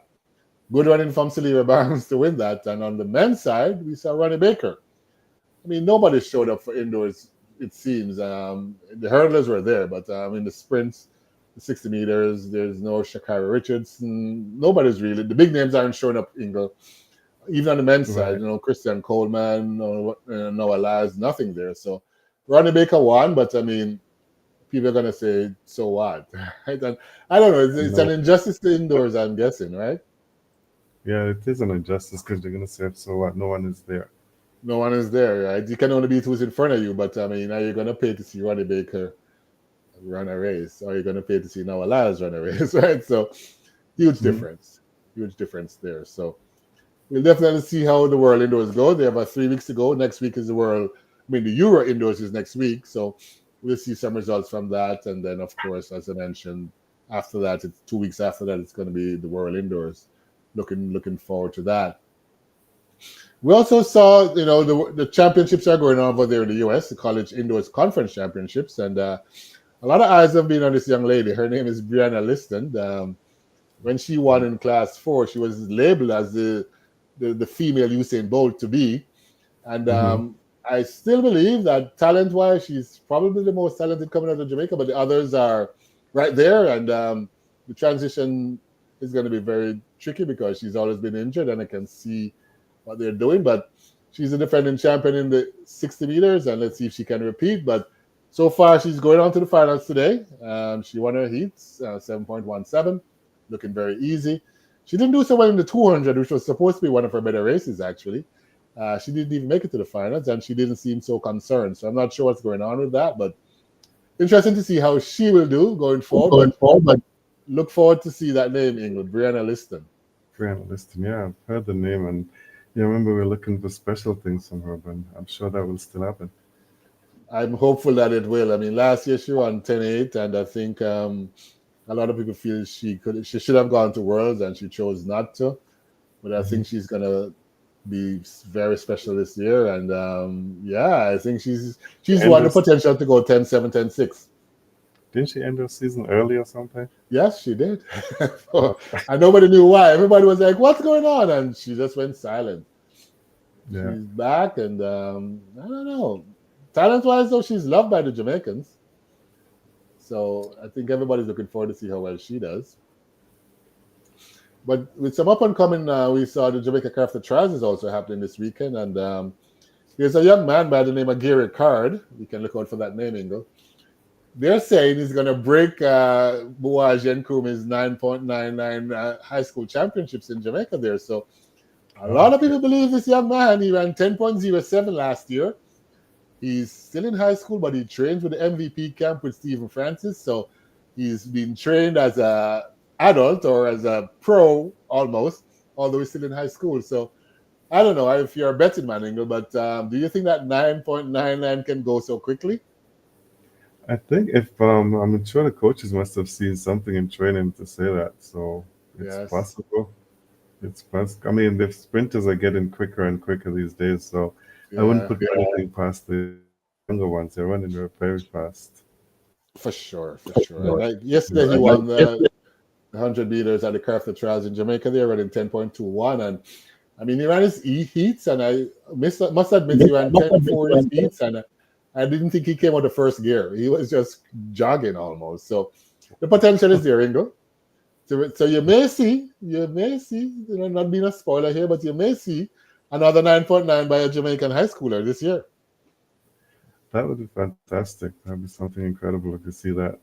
good running from Celera Barnes to win that. And on the men's side, we saw Ronnie Baker. I mean, nobody showed up for indoors, it seems. The hurdlers were there, but in the sprints, the 60 meters, there's no Shakira Richardson. Nobody's really. The big names aren't showing up, Ingle. Even on the men's side, Right. Christian Coleman, Noah Laz, nothing there. So Ronnie Baker won, but I mean, people are going to say, so what? Right? And I don't know. It's an No. injustice to indoors, I'm guessing, right? Yeah, it is an injustice because they're gonna say, so what? No one is there. No one is there, right? You can only beat who's in front of you, but I mean, are you going to pay to see Ronnie Baker run a race? Or are you going to pay to see Noah Lyles run a race, right? So huge Hmm. difference there. So we'll definitely see how the World Indoors go. They have 3 weeks to go. Next week is the Euro Indoors is next week. So we'll see some results from that. And then, of course, as I mentioned, after that, it's 2 weeks after that, it's going to be the World Indoors. Looking forward to that. We also saw, the championships are going on over there in the US, the College Indoors Conference Championships. And a lot of eyes have been on this young lady. Her name is Brianna Liston. When she won in class 4, she was labeled as the female Usain Bolt to be. And Hmm. I still believe that talent-wise, she's probably the most talented coming out of Jamaica, but the others are right there. And the transition is going to be very tricky because she's always been injured, and I can see what they're doing. But she's a defending champion in the 60 meters, and let's see if she can repeat. But so far, she's going on to the finals today. She won her heats, 7.17, looking very easy. She didn't do so well in the 200, which was supposed to be one of her better races, actually. She didn't even make it to the finals, and she didn't seem so concerned. So I'm not sure what's going on with that, but interesting to see how she will do going forward. Going But forward, but look forward to see that name, England, Brianna Liston. Brianna Liston, yeah, I've heard the name, and yeah, I remember we are looking for special things from her, but I'm sure that will still happen. I'm hopeful that it will. I mean, last year she won 10-8, and I think a lot of people feel she should have gone to Worlds, and she chose not to. But I Hmm. think she's gonna be very special this year, and yeah, I think she's And won the this, potential to go 10-7, 10-6. didn't she end her season early or something? Yes, she did. Uh, And nobody knew why. Everybody was like, "What's going on?" And she just went silent. yeah, She's back, and I don't know. Talent-wise, though, she's loved by the Jamaicans. So I think everybody's looking forward to see how well she does. But with some up and coming, we saw the Jamaica Crafted Trials is also happening this weekend, and There's a young man by the name of Gary Card. You can look out for that name, Ingle. They're saying he's going to break Bouaji and Kumi's 9.99 high school championships in Jamaica there. So a lot of people believe this young man. He ran 10.07 last year. He's still in high school, but he trains with the MVP camp with Stephen Francis. So he's been trained as a adult or as a pro almost, although he's still in high school. So I don't know if you're a betting man, Ingle, but do you think that 9.99 can go so quickly? I think if I'm sure the coaches must have seen something in training to say that, so it's Yes. possible. It's possible. I mean, the sprinters are getting quicker and quicker these days, so I Yeah, wouldn't put anything past the younger ones. They're running very fast. for sure. And like yesterday, he won the 100 meters at the Crafted Trials in Jamaica. They running 10.21, and I mean, he ran his heats, and I must admit he ran 10.4 his heats, and I didn't think he came out the first gear. He was just jogging almost. So the potential is there, Ingle. So you may see, not being a spoiler here, but you may see another 9.9 by a Jamaican high schooler this year. That would be fantastic. That would be something incredible if you see that.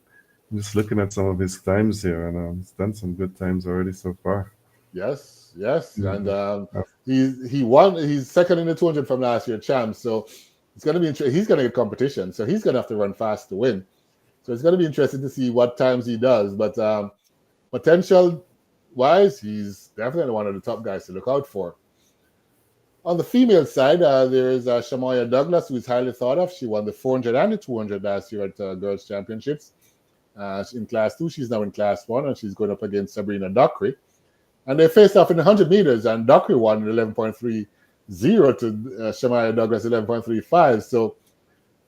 I'm just looking at some of his times here, and he's done some good times already so far. Yes, and he won. He's second in the 200 from last year, champ. So it's going to be interesting. He's going to get competition, so he's going to have to run fast to win. So it's going to be interesting to see what times he does. But potential wise, he's definitely one of the top guys to look out for. On the female side, there is Shamoya Douglas, who is highly thought of. She won the 400 and the 200 last year at Girls' Championships. In Class 2, she's now in Class 1, and she's going up against Sabrina Dockery. And they faced off in the 100 meters, and Dockery won 11.30 to Shamoya Douglas 11.35. So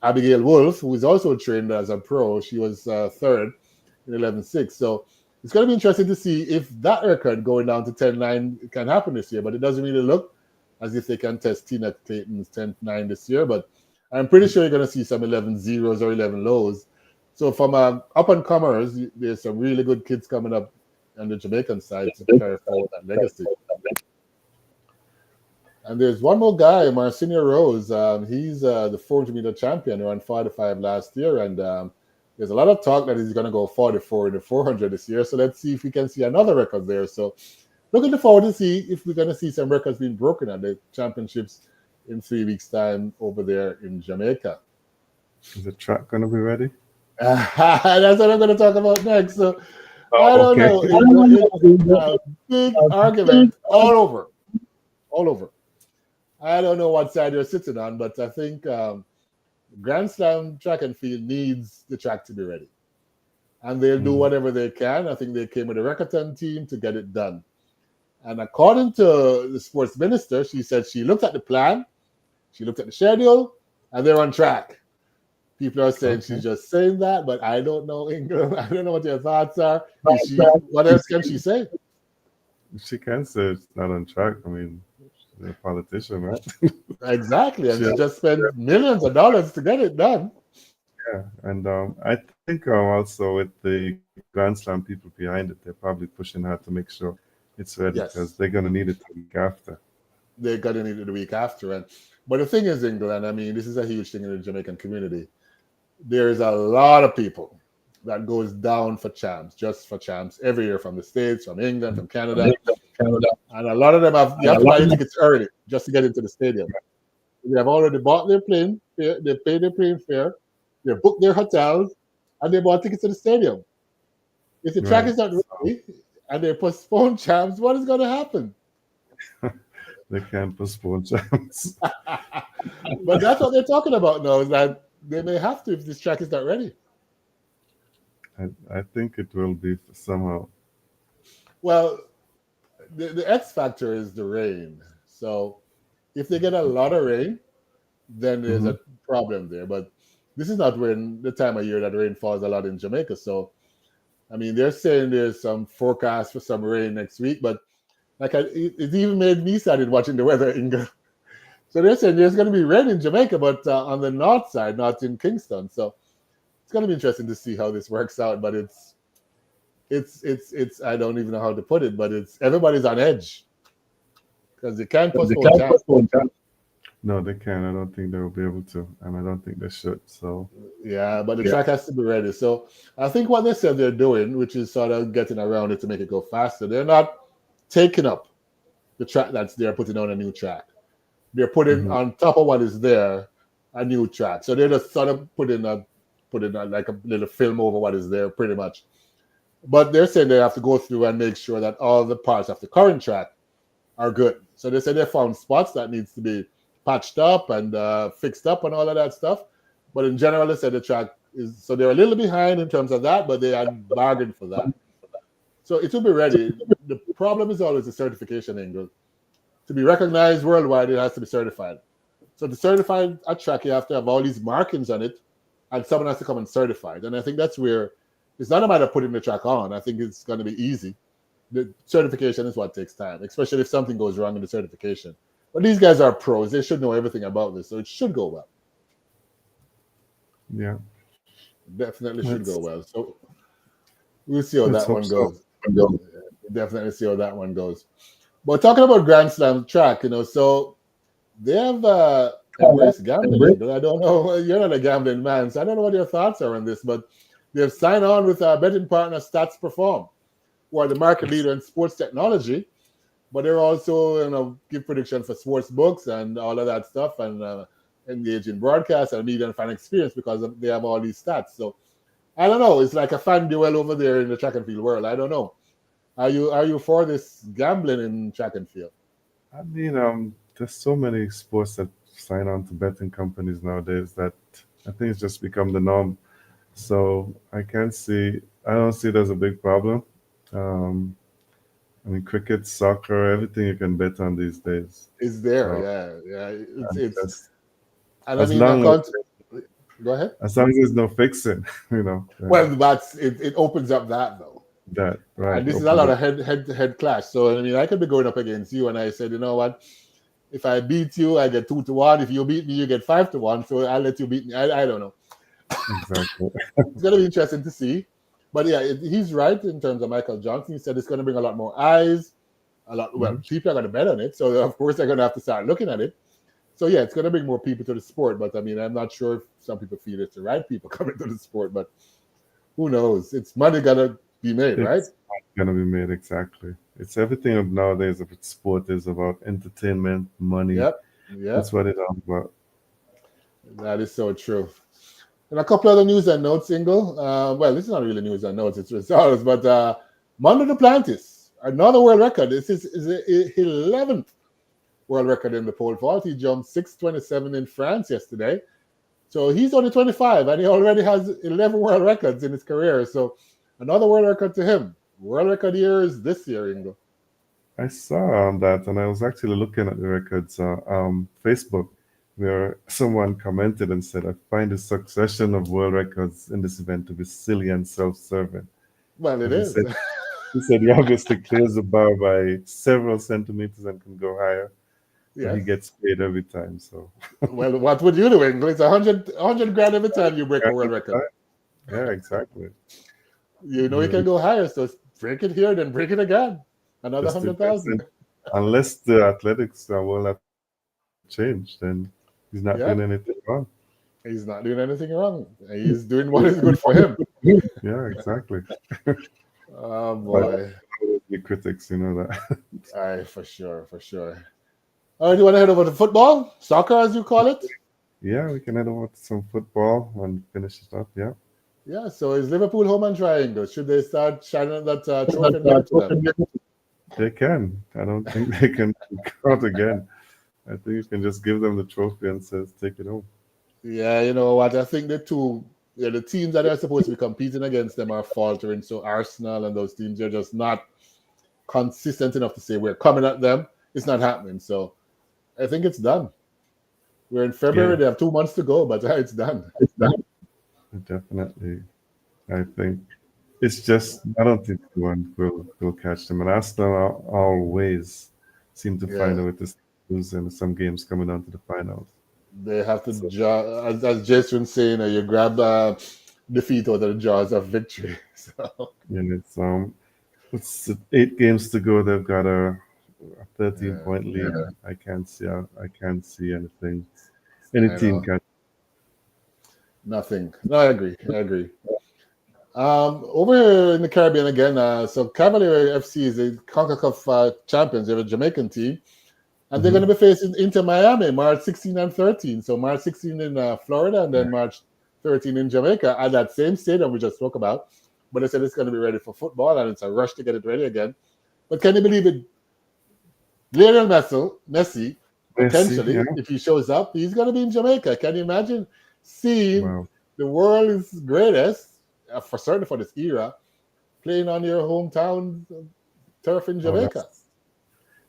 Abigail Wolf, who is also trained as a pro, she was third in 11.6. So it's going to be interesting to see if that record going down to 10.9 can happen this year, but it doesn't really look as if they can test Tina Clayton's 10.9 this year. But I'm pretty sure you're going to see some 11 zeros or 11 lows. So from up-and-comers, there's some really good kids coming up on the Jamaican side to carry forward that legacy. And there's one more guy, Marcinia Rose. He's the 400-meter champion. He ran 45 last year, and there's a lot of talk that he's going to go 44 in the 400 this year. So let's see if we can see another record there. So looking forward to see if we're going to see some records being broken at the championships in 3 weeks' time over there in Jamaica. Is the track going to be ready? That's what I'm going to talk about next. So I don't know. It's a big argument all over. I don't know what side you're sitting on, but I think Grand Slam track and field needs the track to be ready. And they'll do whatever they can. I think they came with a Racketon team to get it done. And according to the sports minister, she said she looked at the plan, she looked at the schedule, and they're on track. People are saying she's just saying that, but I don't know, Ingle. I don't know what your thoughts are. What else can she say? She can say it's not on track. I mean, she's a politician, right? Exactly. And she just spent millions of dollars to get it done. Yeah. And I think also with the Grand Slam people behind it, they're probably pushing hard to make sure it's ready because they're going to need it the week after. They're going to need it the week after. But the thing is, England, I mean, this is a huge thing in the Jamaican community. There's a lot of people that goes down for champs, just for champs, every year from the States, from England, from Canada. And a lot of them you have to buy tickets early just to get into the stadium. They have already bought their plane fare, they paid their plane fare, they booked their hotels, and they bought tickets to the stadium. If the track is not ready and they postpone champs, what is going to happen? They can't postpone champs. But that's what they're talking about now, is that they may have to if this track is not ready. I think it will be somehow. Well, the X factor is the rain. So if they get a lot of rain, then there's a problem there. But this is not when the time of year that rain falls a lot in Jamaica. So, I mean, they're saying there's some forecast for some rain next week, but it even made me started watching the weather, Ingle. So they're saying there's going to be rain in Jamaica, but on the north side, not in Kingston. So it's going to be interesting to see how this works out. But it's I don't even know how to put it, but everybody's on edge because you can't postpone time. No, they can. I don't think they will be able to, and I don't think they should. So, Yeah, but the yeah. track has to be ready. So I think what they said they're doing, which is sort of getting around it to make it go faster, they're not taking up the track that's there, putting on a new track. They're putting Hmm. on top of what is there a new track. So they're just sort of putting a, like a little film over what is there, pretty much. But they're saying they have to go through and make sure that all the parts of the current track are good. So they said they found spots that needs to be patched up and fixed up and all of that stuff. But in general, they said the track is so they're a little behind in terms of that, but they had bargained for that. So it will be ready. The problem is always the certification angle. To be recognized worldwide, it has to be certified. So to certify a track, you have to have all these markings on it, and someone has to come and certify it. And I think that's where it's not a matter of putting the track on. I think it's going to be easy. The certification is what takes time, especially if something goes wrong in the certification. But these guys are pros; they should know everything about this, so it should go well. Yeah. Definitely should go Let's well. So we'll see how let's that hope one so. goes. Definitely see how that one goes. But talking about Grand Slam track, so they have embraced gambling. Angle. I don't know. You're not a gambling man, so I don't know what your thoughts are on this. But they've signed on with a betting partner, Stats Perform, who are the market leader in sports technology. But they're also, give prediction for sports books and all of that stuff, and engage in broadcast and media and fan experience because they have all these stats. So I don't know. It's like a fan duel over there in the track and field world. I don't know. Are you for this gambling in track and field? I mean, there's so many sports that sign on to betting companies nowadays that I think it's just become the norm. So I don't see it as a big problem. Um, I mean, cricket, soccer, everything you can bet on these days. It's there, So yeah, yeah. It's I'm it's just and I as mean, I long as can't. Go ahead. there's no fixing, Well, that's it. It opens up that though, that right and this is a opens lot up. of head clash. So I mean, I could be going up against you, and I said, you know what? If I beat you, I get 2-1. If you beat me, you get 5-1. So I'll let you beat me. I don't know. Exactly. It's gonna be interesting to see. But yeah, he's right in terms of Michael Johnson. He said it's going to bring a lot more eyes. A lot. Well, Mhm. people are going to bet on it, so of course they're going to have to start looking at it. So yeah, it's going to bring more people to the sport. But I mean, I'm not sure if some people feel it's the right people coming to the sport. But who knows? It's money got to be made, right? It's gonna be made exactly. It's everything of nowadays. If it's sport, is about entertainment, money. Yep. That's Yep. what it's all about. That is so true. And a couple other news and notes, Ingle. Well, this is not really news and notes; it's results. But Mondo Duplantis, another world record. This is the 11th world record in the pole vault. He jumped 6:27 in France yesterday. So he's only 25 and he already has 11 world records in his career. So another world record to him. World record years this year, Ingo. I saw that, and I was actually looking at the records Facebook, where someone commented and said, "I find the succession of world records in this event to be silly and self-serving." Well, it And is. he said he obviously clears the bar by several centimeters and can go higher, but he Yes. gets paid every time. So Well, what would you do, Ingo? It's 100 grand every time you break a world record. yeah, exactly. You know you Yeah, can go higher, so break it here, then break it again. Another just depends. 100,000. Unless the athletics will have changed, then he's not doing anything Yep. wrong. He's not doing anything wrong. He's doing what is good for him. Yeah, exactly. Oh But boy. the critics, you know that. Aye, for sure, for sure. All right, do you want to head over to football? Soccer, as you call it? Yeah, we can head over to some football and finish it up. Yeah. Yeah, so is Liverpool home and triangle? Should they start shining that trophy and give it to them? They can. I don't think they can out again. I think you can just give them the trophy and says, take it home. Yeah, you know what? I think the teams that are supposed to be competing against them are faltering. So Arsenal and those teams are just not consistent enough to say we're coming at them. It's not happening. So I think it's done. We're in Yeah, February. They have 2 months to go, but it's done. definitely. I think it's just, I don't think anyone will catch them. And Arsenal always seem to find Yeah, a way to lose in some games coming on to the finals. they have to, So, as Jason saying, you grab defeat out of the jaws of victory. So and it's 8 games to go. They've got to a 13-point lead. I can't see. I can't see anything. Any I team know. can. Nothing. No, I agree. I agree. Over here in the Caribbean again, so Cavalier FC is the CONCACAF champions. They're a Jamaican team, and they're going to Mhm. be facing Inter Miami March 16 and 13. So March 16 in Florida, and then March 13 in Jamaica at that same stadium we just spoke about. But they said it's going to be ready for football, and it's a rush to get it ready again. But can you believe it? Lionel Messi, Messi, potentially, yeah. if he shows up, he's going to be in Jamaica. Can you imagine seeing Wow. the world's greatest, for certain for this era, playing on your hometown turf in Oh, Jamaica?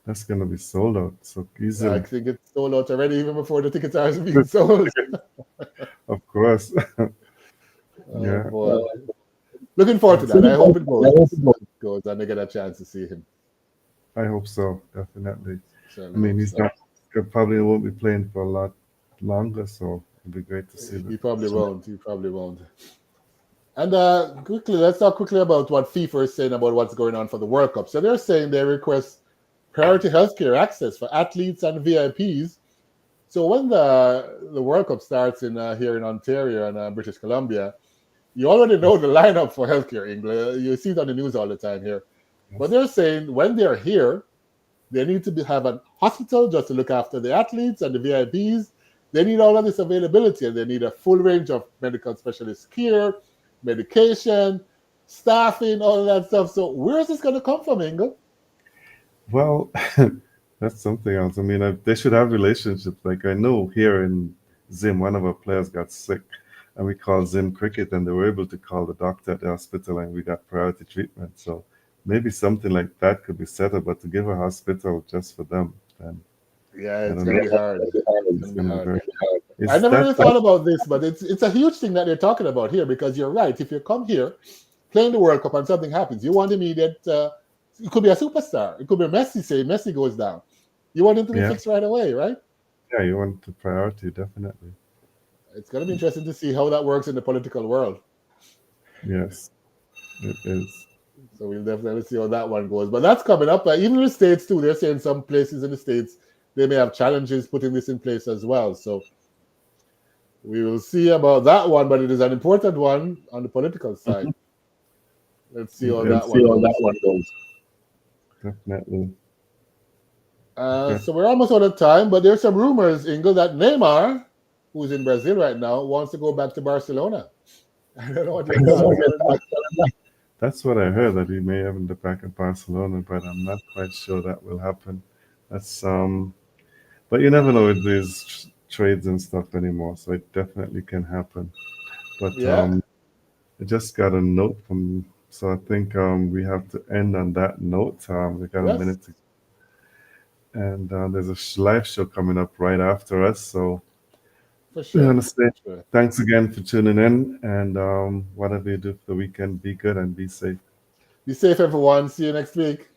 that's gonna be sold out so I easily. think it's sold out already, even before the tickets are being sold. Of course. Oh Yeah. boy! Looking forward to That's, that. I hope it goes. It goes, and they get a chance to see him. I hope so. Definitely. I Certainly mean, hope he's so. not. He probably won't be playing for a lot longer, so it'd be great to see He that. probably won't. He probably won't. And quickly, let's talk quickly about what FIFA is saying about what's going on for the World Cup. So they're saying they request priority healthcare access for athletes and VIPs. So when the World Cup starts in here in Ontario and British Columbia, you already know the lineup for healthcare. England, you see it on the news all the time here. But Yes. they're saying when they're here, they need to have a hospital just to look after the athletes and the VIPs. They need all of this availability, and they need a full range of medical specialist care, medication, staffing, all of that stuff. So where is this going to come from, Ingle? Well, that's something else. I mean, they should have relationships. Like I know here in Zim, one of our players got sick, and we called Zim Cricket, and they were able to call the doctor at the hospital, and we got priority treatment. So maybe something like that could be set up, but to give a hospital just for them, then Yeah, I it's don't going to know. be hard. It's It's going to be gonna be hard. very. I Is never that really thought about this, but it's a huge thing that they're talking about here, because you're right. If you come here playing the World Cup and something happens, you want immediate. It could be a superstar. It could be Messi. Say Messi goes down, you want him to be yeah, fixed right away, right? yeah? You want the priority, definitely. It's going to be interesting to see how that works in the political world. Yes, it is. So we'll definitely see how that one goes. But that's coming up. Even in the States too, they're saying some places in the States they may have challenges putting this in place as well. So we will see about that one, but it is an important one on the political side. Mhm. Let's see It how is that one goes. definitely. Okay. So we're almost out of time, but there's some rumors, Ingle, that Neymar, who's in Brazil right now, wants to go back to Barcelona. I don't know what your That's thoughts what, are on that. that's what I heard that he may have in the back of Barcelona, but I'm not quite sure that will happen. That's but you never know with these trades and stuff anymore, so it definitely can happen. But Yeah. I just got a note from, so I think we have to end on that note. We got a Yes, minute to, and there's a live show coming up right after us, so for we sure. want to say For sure. thanks again for tuning in, and whatever you do for the weekend, be good and be safe. Be safe, everyone. See you next week.